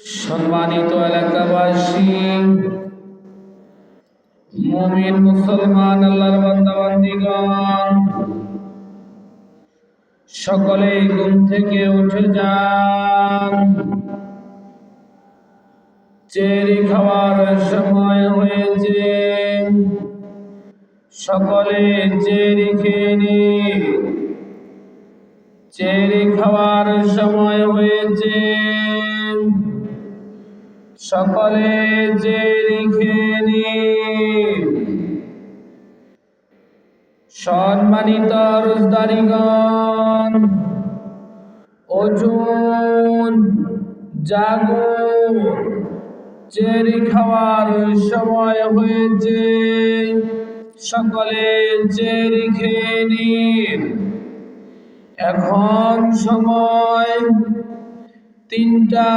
সম্মানিত এলাকাবাসী, মুমিন মুসলমান আল্লাহর বান্দা বান্দীগণ, সকলেই ঘুম থেকে উঠে যান। চেরি খাওয়ার সময় হয়েছে, সকলে চেরি খেয়ে নিন। চেরি খাওয়ার সময় হয়েছে, সকলে চেরি খেয়ে নিন। সম্মানিত রোজদারিগণ, ওঠুন, জাগুন, চেরি খাওয়ার সময় হয়েছে, সকলে চেরি খেয়ে নিন। এখন সময় 3টা।